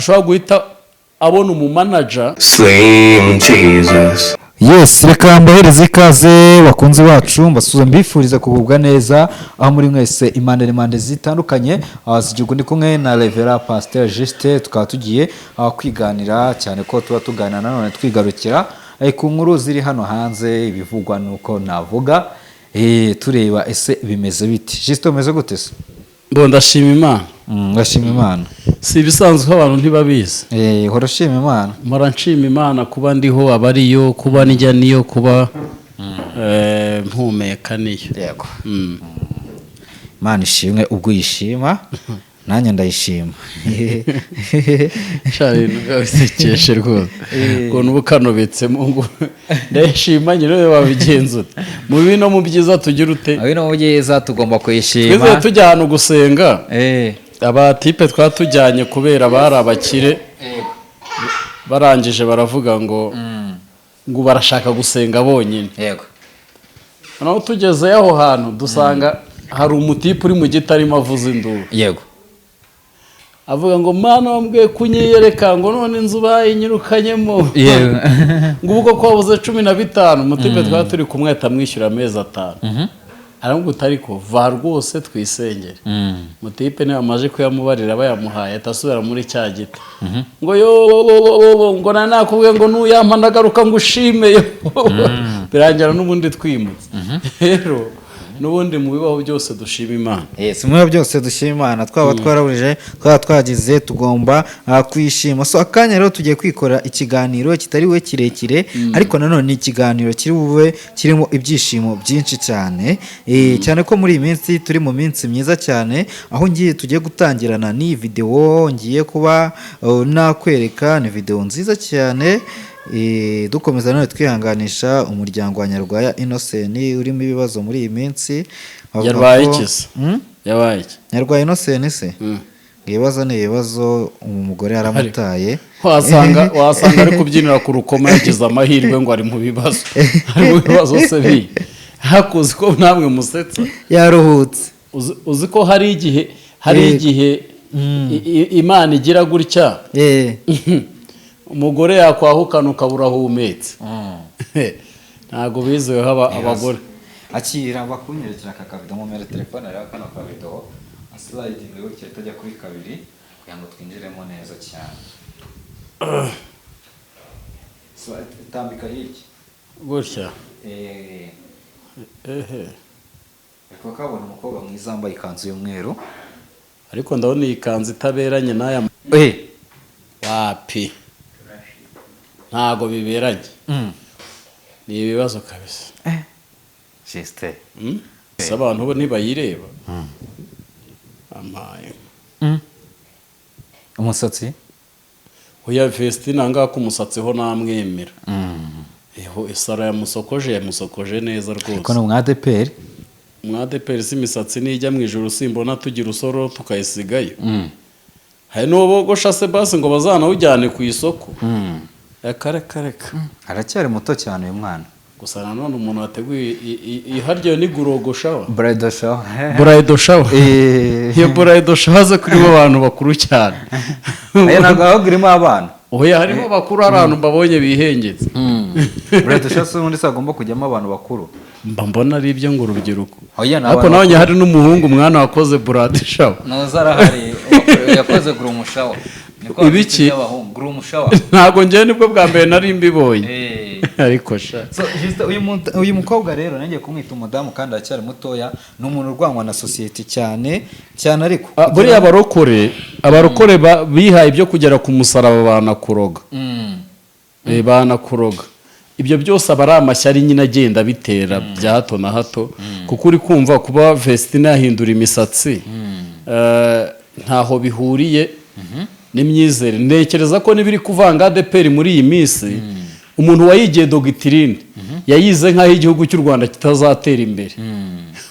ashobora guhita abona umumanager. Slim Jesus. Yes, reka mbahereze ikaze bakunzi bacu mbasuza mbifuriza kugubwa neza aho muri mwese impande zitandukanye zigihugu ndi kumwe na Revera Pasteur Juste tukaba tugiye kwiganira cyane ko tuba tuganira nanone twigarukira ku nkuru ziri hano hanze ibivugwa nuko navuga tureba ese bimeze biti. Juste umeze gute se? Bo ndashima Imana. Ngashima Imana. Si ibisanzwe abantu ntibabizi. Horashima Imana. Mara nshima Imana kuba ndiho abariyo kuba nijya niyo kuba mpumeka niyo. Yego. Imana ishimwe ubwo yishima nanjye ndayishima. Shari nugasekeshe rwose. Ngo nubukanobetsemo ngo ndayishima nyine wabigenza. Mu bino mu byiza tugira ute? Abino mu byiza tugomba kuyishima. Twese tujya ahantu gusenga. Abatipe twatujyanye kubera bari abakire. Barangije baravuga ngo barashaka gusenga bonyine. Yego. Naho tugeze aho hantu dusanga hari umutipe uri mu giti arimo avuza induru. Yego. Avuga ngo mana wambwiye kunyiyereka ngo none inzu bayinyirukanyemo. Yego. Ngo ubwo kwabuze 15 umutipe twari turi kumwe atamwishyura amezi 5. Aramubwira ariko va rwose twisengere. Mutipe niwe amaje kuyamubarira bayamuhaye atasubira muri cya giti. Ngo yo ngo nakubwiye ngo nuyampa ndagaruka ngo ushime. Birangira n'ubundi twimutse. Rero nubundi mu bibaho byose dushima Imana. Yes, mu bibaho byose dushima Imana twaba twaraburije twaba twagize tugomba kwishima. So akanya rero tugiye kwikora ikiganiro kitari we kirekire ariko nanone ni ikiganiro kiri bube kirimo ibyishimo byinshi cyane. Cyane ko muri iyi minsi turi mu minsi myiza cyane aho tugiye gutangirana ni video ngiye kuba nakwereka ni video nziza cyane. Dukomeza none twihanganisha umuryango wa Nyarwaya Innocent urimo ibibazo muri iyi minsi. Yarwaye ikise yabaye iki Nyarwaya Innocent se ibibazo ni ibibazo umugore yaramutaye. wasanga ari kubyinira ku rukoma yagize amahirwe ngo ari mu bibazo. Ari mu bibazo se bi hakuzi ko namwe musetsa yaruhutse. Uzi ko hari igihe Imana igira gutya umugore yakwahukana ukabura humetse. Ntago bizewe haba abagore. Akira bakunyerekera kakavido mu mere telefone rero kano kavido sliding yo kitajya kuri kabiri kugira ngo twinjiremo neza cyane. So tambika iki gutya ariko kabona umukobwa mwiza wambaye ikanzu y'umweru ariko ndabona iyi kanzu itaberanye n'aya wapi ntago biberanye. Ni ibibazo kabisa. Juste abantu bo ntibayireba. Amaye umusatsi oya Vestina ngako umusatsi ho namwemera. Isara yamusokoje neza rwose. Ko no mwadeperi si imisatsi nijya mu ijuru simbona tugira usoro tukayisigayo. Hari n'ubogosha Sebase ngo bazanawujyane ku isoko. Kareka aracyari muto cyane uyu mwana. Gusa nanone umuntu wateguye iharyo ni gurogoshawa Bridal shower. Iyo bridal shower ze kuri abantu bakuru cyane. Ntabwo ahogirimo abana. Oya harimo bakuru abantu babonye bihengetse. Bridal shower ubundi sagomba kujyamo abantu bakuru. Mbona ari ibyo ngo urubyiruko. Ariko nawe hari n'umuhungu mwana wakoze bridal shower. Nazarahari yakoze groom shower. Ibiki groom shower. Ntago ngiye nibwo bwa mbere nari mbibonye. Ariko sha. So uyu mukobwa rero nangiye kumwita umudamu kandi aracyari mutoya n'umuntu urwangwa na society cyane ariko buri abarokore bihaye ibyo kugera ku musaraba banakuroga. Banakuroga. Ibyo byose abari amashyari nyine agenda bitera bya hato na hato kuko uri kumva kuba Vestina yahindura imisatsi ntaho bihuriye n'imyizere. Ntekereza ko nibiri kuvanga ADPR muri iyi minsi umuntu wayigiye dogitirine yayize nk'aho igihugu cy'u Rwanda kitazatera imbere.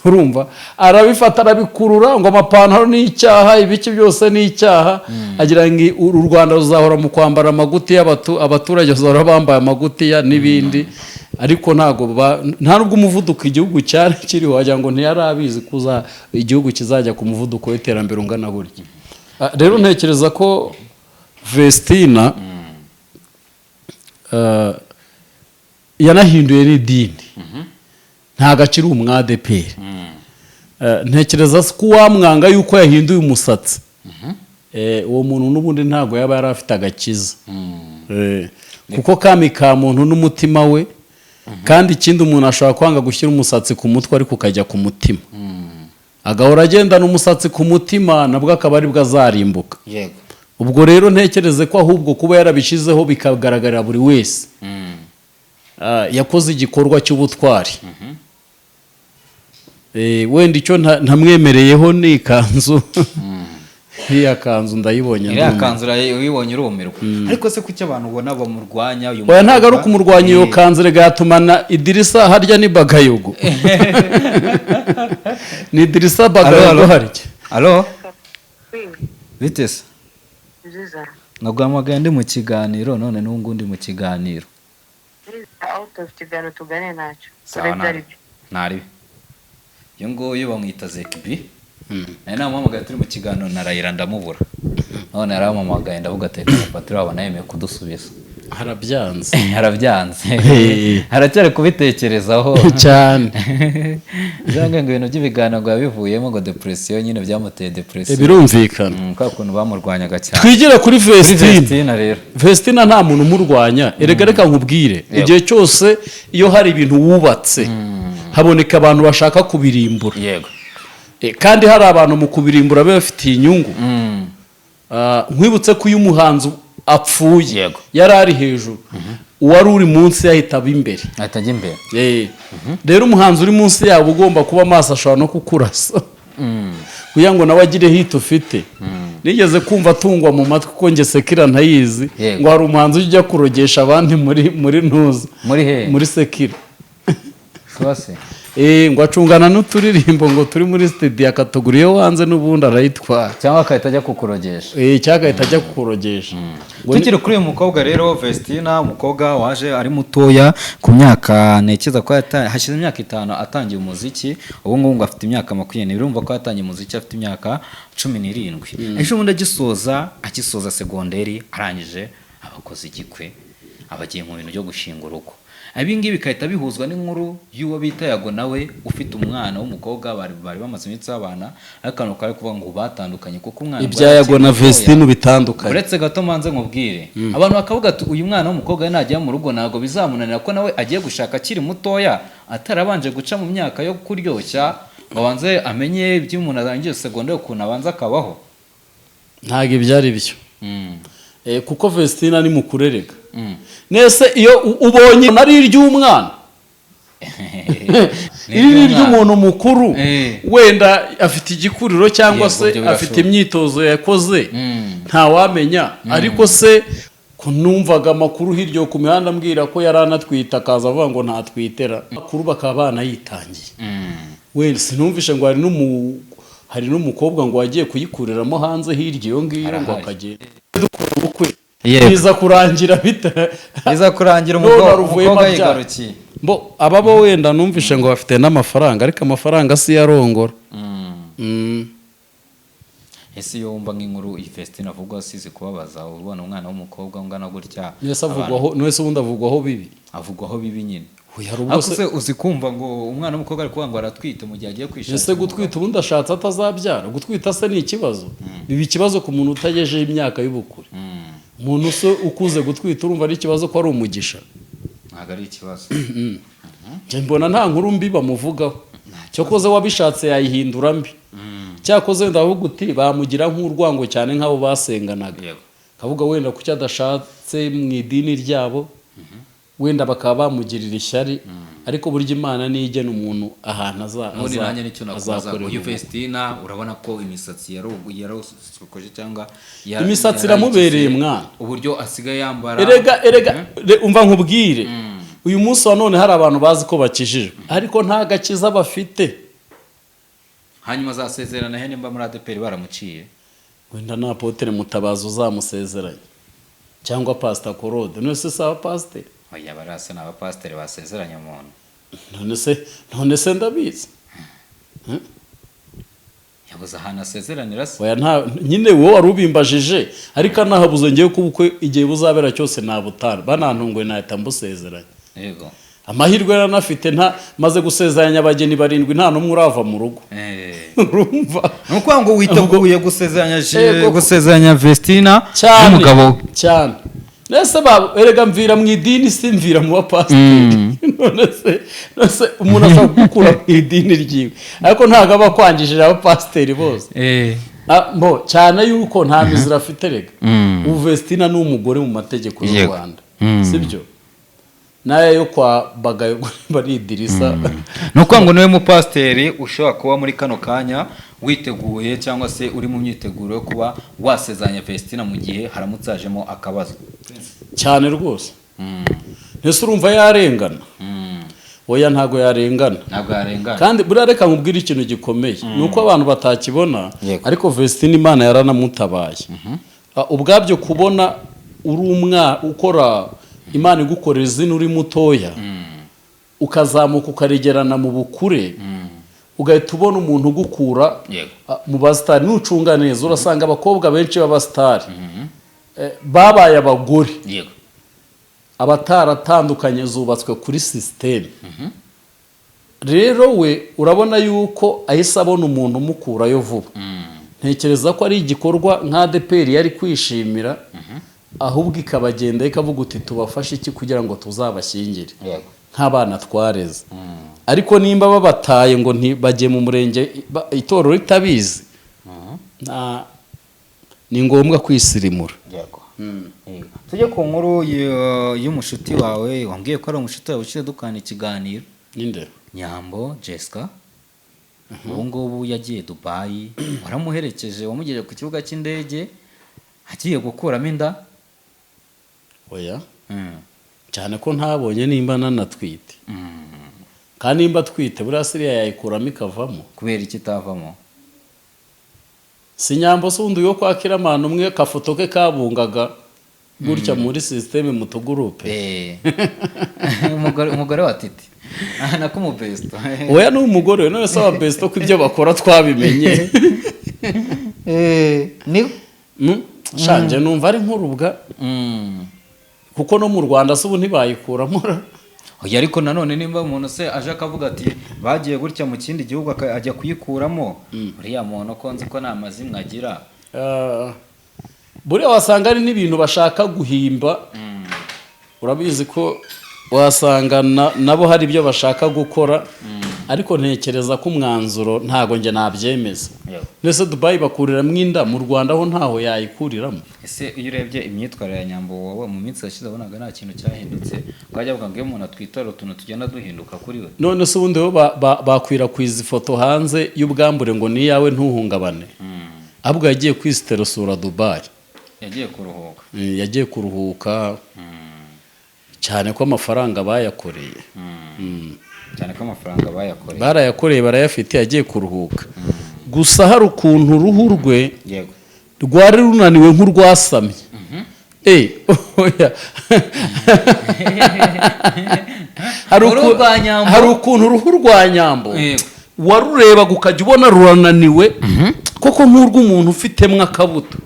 Urumva arabifata arabikurura ngo amapantaro ni icyaha ibiki byose ni icyaha agira ngo u Rwanda ruzahora mu kwambara amaguti abaturage bazahora bambaye amaguti ya n'ibindi ariko nta nubwo umuvuduko igihugu cyari kiriho wagira ngo ntiyarabizi kuza igihugu kizajya ku muvuduko w'iterambere ungana buryo. Rero ntekereza ko Vestina yanahinduye n'idini ntabwo akiri umwadeperi. Ntekereza ko uwamwanga yuko yahinduye umusatsi uwo muntu n'ubundi ntabwo yaba yari afite agakiza. Kuko kami ka muntu n'umutima we, kandi ikindi umuntu ashobora kwanga gushyira umusatsi ku mutwe ariko ukajya ku mutima, agahora agendana umusatsi ku mutima, nabwo akaba ari bwo azarimbuka. Ubwo rero ntekereze ko ahubwo kuba yarabishyizeho bikagaragarira buri wese yakoze igikorwa cy'ubutwari. Wenda icyo ntamwemereyeho ni ikanzu. Iriya kanzu ndayibonye, iriya kanzu uyibonye urumirwa. Ariko se kuki abantu ubona bamurwanya uyu mukobwa? Ntabwo ari ukumurwanya iyo kanzu, rega yatumana Idirisa harya ni Bagayogo. Ni Idirisa Bagayogo harya. Alo? Bitese? Naguhamagaye ndi mu kiganiro, none n'ubu ndi mu kiganiro. Naribi. Iyo nguyu bamwita Zekibi. Nari namuhamagaye turi mu kiganiro narayira ndamubura. None yarampamagaye ndavuga ati patiri wabona yemeye kudusubiza. Harabyanze. Harabyanze. Haracyari kubitekerezaho cyane. Zange ngo ibintu by'ibiganiro ngo yabivuyemo ngo depression nyine byamuteye depression. Birumvikana. Kwa kuntu bamurwanyaga cyane. Twigire kuri Vestina rero. Vestina nta muntu umurwanya. Erega reka nkubwire, igihe cyose iyo hari ibintu wubatse haboneka abantu bashaka kubirimbura. Yego. Kandi hari abantu mu kubirimbura bafitiye inyungu. Nkwibutse ko uyu muhanzi apfuye yari ari hejuru, uwari uri munsi yahita aba imbere. Atajya imbere. Rero umuhanzi uri munsi yabo ugomba kuba maso, ashobora no kukurasa kugira ngo nawe agire hit ufite. Nigeze kumva atungwa mu matwi ko nge Sekira ntayizi, ngo hari umuhanzi ujya kurogesha abandi muri ntuza muri Sekira. Shose ngo acungana n'uturirimbo ngo turi muri studio akatuguriye hanze n'ubundi arayitwara, cyangwa akahita ajya kukurogesha. Cyangwa akahita ajya kukurogesha. Tukiri kuri uyu mukobwa rero Vestina, umukobwa waje ari mutoya ku myaka, nekeza ko hashize imyaka 5 atangiye umuziki. Ubu ngubu ngo afite imyaka 20. Urumva ko yatangiye umuziki afite imyaka 17. Ejo bundi akisoza segonderi arangije abakoze igikwe, abagiye mu bintu byo gushinga urugo. Abingibi bikahita bihuzwa n'inkuru y'uwo bita Yago nawe ufite umwana w'umukobwa bari bamaze iminsi abana, akano kare kuvuga ngo batandukanye kuko umwana ibya Yago na Vestina bitandukanye. Uretse gato manze nkubwire, abantu bakavuga ati uyu mwana w'umukobwa najya mu rugo nago bizamunanira ko nawe agiye gushaka akiri mutoya, atarabanje guca mu myaka yo kuryoshya ngo banze amenye iby'umuntu arangije segonderi ukuntu abanza akabaho. Ntabwo ibyari byo. Kuko Vestina ni mukurerega. Nese iyo ubonye nari iry'umwana iri ry'umuntu mukuru, wenda afite igikuriro cyangwa se afite imyitozo yakoze, ntawamenya. Ariko se kunumvaga amakuru hirya ku mihanda mbwira ko yaranatwita, akaza avuga ngo ntatwitera makuru bakaba banayitangiye. Wenda sinumvishe ngo hari n'umukobwa ngo wagiye kuyikuriramo hanze hirya iyo ngiyo ngo akagenda dukora ubukwe. Biza kurangira umukobwa yigarukiye. Ababo wenda numvishe ngo bafite n'amafaranga, ariko amafaranga si yarongora. Ese iyo wumva nk'inkuru iyi Vestina avugwa asize kubabaza, ubona umwana w'umukobwa ungana gutya, nese ubundi avugwaho bibi. Avugwaho bibi nyine. Ariko se uzi kumva ngo umwana w'umukobwa ari kuvuga ngo aratwite mu gihe agiye kwishakira. Ese gutwita ubundi ashatse atazabyara? Gutwita se ni ikibazo? Biba ikibazo ku muntu utagejeje imyaka y'ubukure. Umuntu se ukuze gutwita urumva ari ikibazo ko ari umugisha? Ntabwo ari ikibazo. Mbona nta nkuru mbi bamuvugaho. Cyakoze wabishatse yayihindura mbi. Cyakoze ndavuga uti bamugira nk'urwango cyane nk'abo basenganaga. Kavuga wenda kuki adashatse mu idini ryabo, wenda bakaba bamugirira ishyari, ariko burya Imana nigena umuntu ahantu azakorera. Uyu Vestina urabona ko imisatsi yarosokoje cyangwa imisatsi iramubereye mwana, uburyo asigaye yambara. Erega umva nkubwire, uyu munsi wa none hari abantu bazi ko bakijijwe ariko nta gakiza bafite. Hanyuma azasezerana he nimba muri ADPR baramuciye? Wenda na Apotre Mutabazi uzamusezeranye cyangwa Pastor Korode. Nese saba pastor? Oya, barasa n'abapasiteri basezeranye umuntu. None se ndabizi. yabuze ahantu asezeranira se. oya nta nyine wowe wari ubimbajije ariko anahabuze ngewe ko ubukwe igihe buzabera cyose nabutara banantungwe nahita mbusezeranya. Yego. Amahirwe yaranafite nta maze gusezeranya abageni 7 nta numwe urava mu rugo. Urumva nuko ngo witeguye gusezeranya Yego. gusezeranya Vestina cyane n'umugabo cyane nese erega mvira mu idini simvira mu bapasiteri none umuntu ashobora gukura mu idini ryiwe ariko ntabwo aba kwangishije abapasiteri bose bo cyane yuko nta mizira afite rega ubu Vestina ni umugore mu mategeko y'u Rwanda sibyo naye yo kwa bagayo bari Idirisa nuko ngo niwe mupasiteri ushobora kuba muri kano kanya witeguye cyangwa se uri mu myiteguro yo kuba wasezeranya Vestina mu gihe haramutse hajemo akabazo cyane rwose. Ntese urumva yarengana oya ntago yarengana kandi buriya reka nkubwire ikintu gikomeye nuko abantu batakibona ariko Vestina Imana yaranamutabaye ubwabyo kubona uri ukora Imana igukorera izina uri mutoya ukazamuka ukaregerana mu bukure ugahita ubona umuntu ugukura mu basitari nucunga neza urasanga abakobwa benshi b'abasitari babaye abagore abataratandukanye zubatswe kuri system rero we urabona yuko ahise abona umuntu umukurayo vuba ntekereza ko ari igikorwa nka ADPR yari kwishimira ahubwo ikabagenda ikavuga uti tubafashe iki kugira ngo tuzabashyingire nk'abana twareze ariko nimba babataye ngo ntibajye mu murenge itorero ritabizi ni ngombwa kwisirimura. tujye ku nkuru y'umushuti wawe wambwiye ko ari umushuti wawe uciye dukana ikiganiro ninde Nyambo Jessica ubu ngubu yagiye Dubai waramuherekeje wamugejeje ku kibuga cy'indege agiye gukuramo inda oya cyane ko ntabonye nimba nanatwite kandi nimba twite buriya siriya yayikuramo ikavamo kubera iki itavamo si Nyambo se undi yo kwakira amana umwe kafoto ke kabungaga gutya muri systeme mu tugurupe umugore wa Titi nako mu besto oya n'umugore none se aba besto ko ibyo bakora twabimenye ni shanje numva ari nkurubwa kuko no mu Rwanda se ubu ntibayikuramo oya ariko nanone nimba umuntu se aje akavuga ati bagiye gutya mu kindi gihugu ajya kuyikuramo uriya muntu ko nzi ko nta mazimwe agira buriya wasanga ari n'ibintu bashaka guhimba urabizi ko wasanga nabo hari ibyo bashaka gukora ariko ntekereza ko umwanzuro ntago nge nabyemeza nese Dubai bakuriramo inda mu Rwanda ho ntaho yayikuriramo ese iyo urebye imyitwarire ya Nyambo wowe mu minsi yashize abonaga nta kintu cyahindutse twajya bavuga ngo iyo umuntu atwitara utuntu tugenda duhinduka kuri we none se ubundi bo bakwirakwiza ifoto hanze y'ubwambure ngo ni yawe ntuhungabane ahubwo yagiye kwisiterosura Dubai yagiye kuruhuka cyane ko amafaranga bayakoreye barayakoreye barayafite yagiye kuruhuka gusa hari ukuntu uruhu rwe rwari runaniwe nk'urwasamye hari ukuntu uruhu rwa Nyambo warurebaga ukajya ubona rurananiwe koko nk'urw'umuntu ufitemo akabuto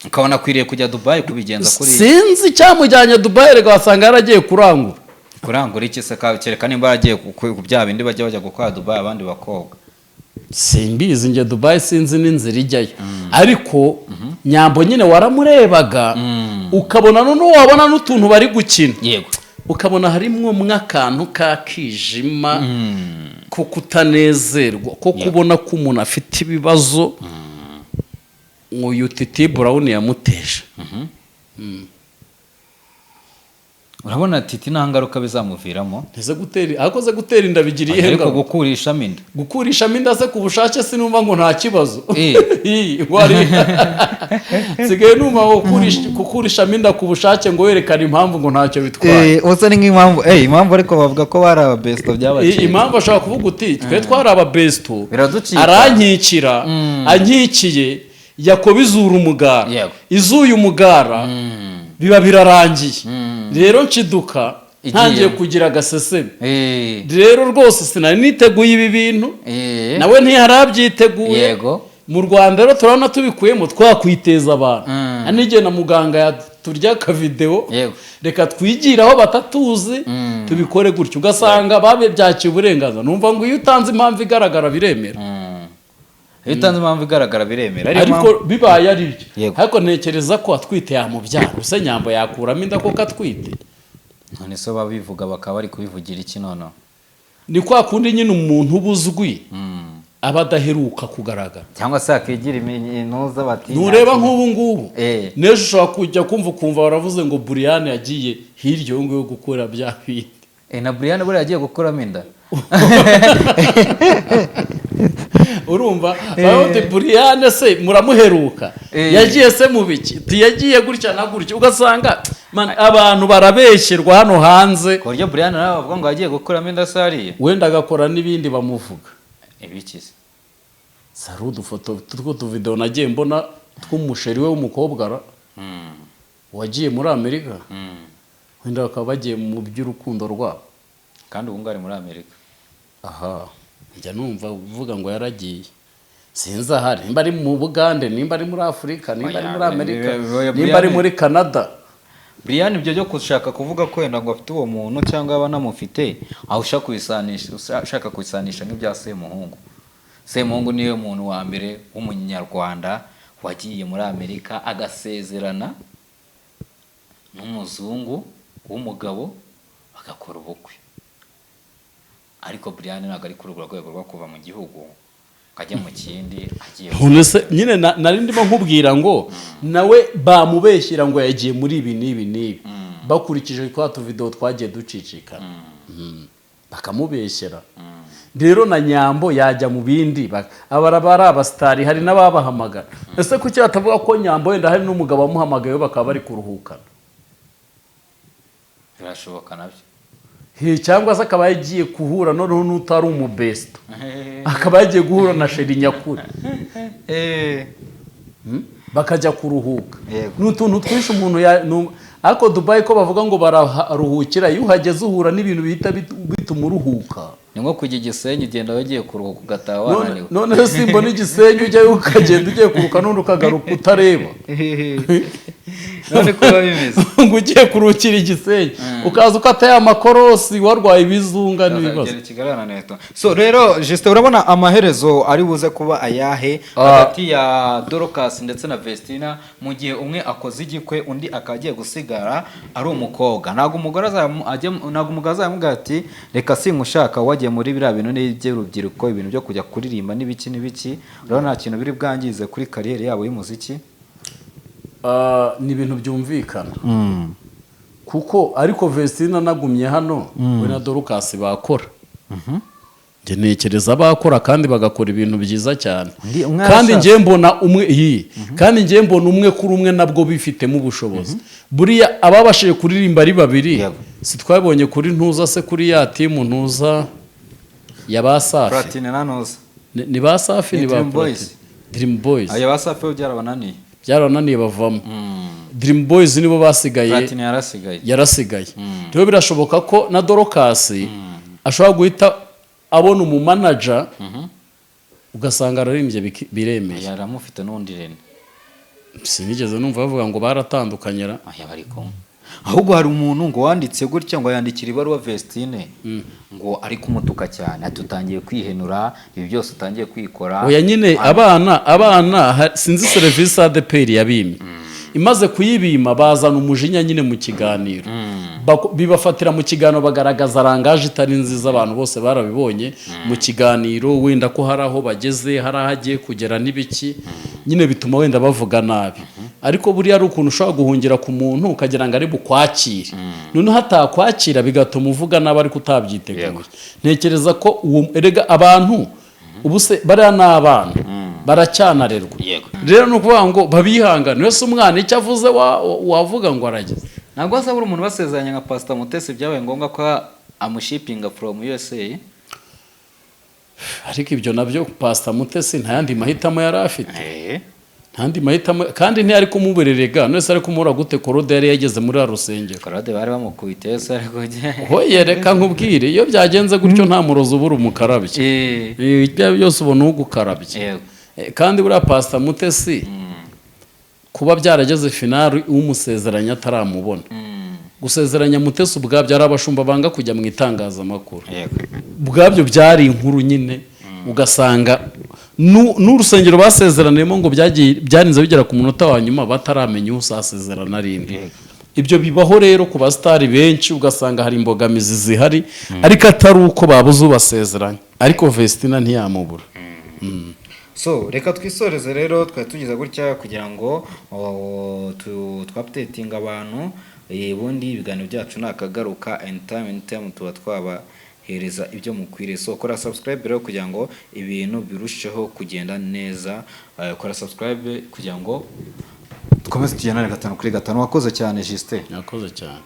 ukabona akwiriye kujya Dubai kubigenza kuri sinzi cyamujyanye Dubai rega wasanga yaragiye kurangura iki se kereka nimba yaragiye ku bya bindi bajya gukora Dubai abandi bakobwa simbizi nge Dubai sinzi n'inzira ijyayo ariko Nyambo nyine waramurebaga ukabona none wabona n'utuntu bari gukina ukabona harimo akantu kakijima ko kutanezerwa ko kubona ko umuntu afite ibibazo uyu Titi Brown yamuteje urabona Titi nta ngaruka bizamuviramo akoze gutera inda bigiriye ariko gukurishamo inda se ku bushake sinumva ngo nta kibazo sigaye numva gukurishamo inda ku bushake ngo werekane impamvu ngo ntacyo bitwaye usa ni nk'impamvu impamvu ariko bavuga ko bari ababesto byabaciye impamvu ashobora kuvuga uti twe twari ababesto arankikira ankikiye Yakobo izura umugara izuye umugara biba birarangiye rero nshiduka ntangiye kugira agaseseme Eh. rero rwose sinari niteguye ibi bintu Eh. nawe ntiyarabyiteguye Yego. mu Rwanda rero turabona tubikuyemo twakwiteza abantu n'igihe na muganga yaturya akavidewo Yego. reka twigire aho batatuzi tubikore gutyo ugasanga babibyakiye uburenganzira numva ngo iyo utanze impamvu igaragara biremera iyo utanze impamvu igaragara biremera ariko bibaye ari byo Yego. ariko ntekereza ko atwite yamubyara use nyambo yakuramo inda koko atwite none so babivuga bakaba bari kubivugira iki noneho ni kwa kundi nyine umuntu uba uzwi aba adaheruka kugaragara cyangwa se akigira intuza bati ntureba nk'ubu ngubu Eh. n'ejo ushobora kujya kumva baravuze ngo Brian yagiye hirya yo ngo gukora bya bindi na Brian buriya yagiye gukuramo inda urumva baravuze Brian se muramuheruka yagiye se mu biki yagiye gutya na gutya ugasanga abantu barabeshyerwa hano hanze ku buryo Brian nawe bavuga ngo yagiye gukuramo inda sariye wenda agakora n'ibindi bamuvuga ibikize sari udufoto tw'utuvidewo nagiye mbona tw'umusheri we w'umukobwa wagiye muri Amerika wenda bakaba bagiye mu by'urukundo rwabo kandi ubu ngari muri Amerika aha njya numva uvuga ngo yaragiye sinzi ahari nimba ari mu Bugande nimba ari muri Afurika nimba ari muri Amerika nimba ari muri Canada Brian ibyo byo gushaka kuvuga ko wenda ngo afite uwo muntu cyangwa aba namufite aho ushaka kubisanisha nk'ibya Semuhungu. Semuhungu niyo muntu wa mbere w'umunyarwanda wagiye muri Amerika agasezerana n'umuzungu w'umugabo bagakora ubukwe, ariko Brian ntabwo ari kuri urwo rwego rwo kuva mu gihugu kajya mu kindi agiye nyine nari ndimo nkubwira ngo nawe bamubeshyira ngo yagiye muri ibi n'ibi bakurikije kwa tuvidewo twagiye ducicikana bakamubeshyera rero na Nyambo yajya mu bindi abari abasitari hari n'ababahamagara ese kuki batavuga ko Nyambo wenda hari n'umugabo wamuhamagaye bakaba bari kuruhukana birashoboka nabyo cyangwa se akaba yagiye guhura noneho n'utari umubesto akaba yagiye guhura na sheri nyakuri bakajya kuruhuka ni utuntu twinshi umuntu ariko Dubai ko bavuga ngo bararuhukira iyo uhageze uhura n'ibintu bihita bituma uruhuka ni nko kujya Igisenyi ugenda wagiye kuruhuka ugataha wananiwe none simbona Igisenyi ujyayo ukagenda ugiye kuruhuka none ukagaruka utareba none ko bimeze ngo ugiye kuruhukira Igisenyi ukaza ukataye amakorosi warwaye ibizunga n'ibibazo so rero Justin urabona amaherezo ari buze kuba ayahe hagati ya Dorcas ndetse na Vestina mu gihe umwe akoze igikwe undi akagiye gusigara ari umukobwa ntago umugore azamubwira ati reka sinkushaka wagiye muri biriya bintu n'iby'urubyiruko ibintu byo kujya kuririmba n'ibiki urabona nta kintu biri bwangize kuri kariyeri yabo y'umuziki ni ibintu byumvikana kuko ariko Vestina nagumye hano we na Dorcas bakora njye ntekereza bakora kandi bagakora ibintu byiza cyane kandi njye mbona umwe kuri umwe nabwo bifitemo ubushobozi buriya ababashije kuririmba ari babiri si twabonye kuri ntuza se kuri ya timu ntuza ya ba Safi Platine na Ntuza ni ba Safi ni ba Dream Boys aya ba Safi byarabananiye bavamo Dream Boys nibo basigaye Platine yarasigaye rero birashoboka ko na Dorcas ashobora guhita abona umumanager ugasanga ararimbye biremeye yaramufite n'undi Rene sinigeze numva bavuga ngo baratandukanye bari kumwe ahubwo hari umuntu ngo wanditse gutya ngo yandikira ibaruwa Vestine ngo ari kumutuka cyane atutangiye kwihenura ibi byose utangiye kwikora oya nyine abana sinzi serivisi ADPR yabimye imaze kuyibima bazana umujinya nyine mu kiganiro bibafatira mu kiganiro bagaragaza rangaje itari nziza abantu bose barabibonye mu kiganiro wenda ko hari aho bageze hari aho agiye kugera n'ibiki nyine bituma wenda bavuga nabi ariko buriya ari ukuntu ushobora guhungira ku muntu ukagira ngo ari bukwakire noneho hatakwakira bigatuma uvuga nabi ariko utabyiteguye ntekereza ko erega abantu ubu se bariya ni abana baracyanarerwa rero ni ukuvuga ngo babihangane wese umwana icyo avuze wavuga ngo arageze ntabwo hazabura umuntu basezeranya nka Pastor Mutesi byabaye ngombwa ko amushipinga from USA ariko ibyo nabyo Pastor Mutesi nta yandi mahitamo yari afite ntandi mahitamo kandi ntiyari kumubererega none se ari kumura gute korode yari yageze muri ya rusengero Claude bari bamukubitiye se ariko hoye reka nkubwire iyo byagenze gutyo nta murozi ubura umukarabye ibyo byose ubona ugukarabye yego kandi buriya Pastor Mutesi kuba byarageze finali umusezeranya ataramubona gusezeranya Mutesi ubwabyo ari abashumba banga kujya mu itangazamakuru yego ubwabyo byari inkuru nyine ugasanga n'urusengero basezeranemo ngo byarinze bigera ku munota wa nyuma bataramenya usasezerana rindi ibyo bibaho rero ku basitari benshi ugasanga hari imbogamizi zihari ariko atari uko babuze ubasezeranya ariko Vestina ntiyamubura. So reka twisoreze rero twari tugize gutya kugira ngo twapdatinga abantu ubundi ibiganiro byacu nakagaruka anytime tuba twabahereza ibyo mukwiriye. So kora subscribe rero kugira ngo ibintu birusheho kugenda neza, kora subscribe kugira ngo dukomeze tugendane 5 kuri 5. Wakoze cyane Justin. Yakoze cyane.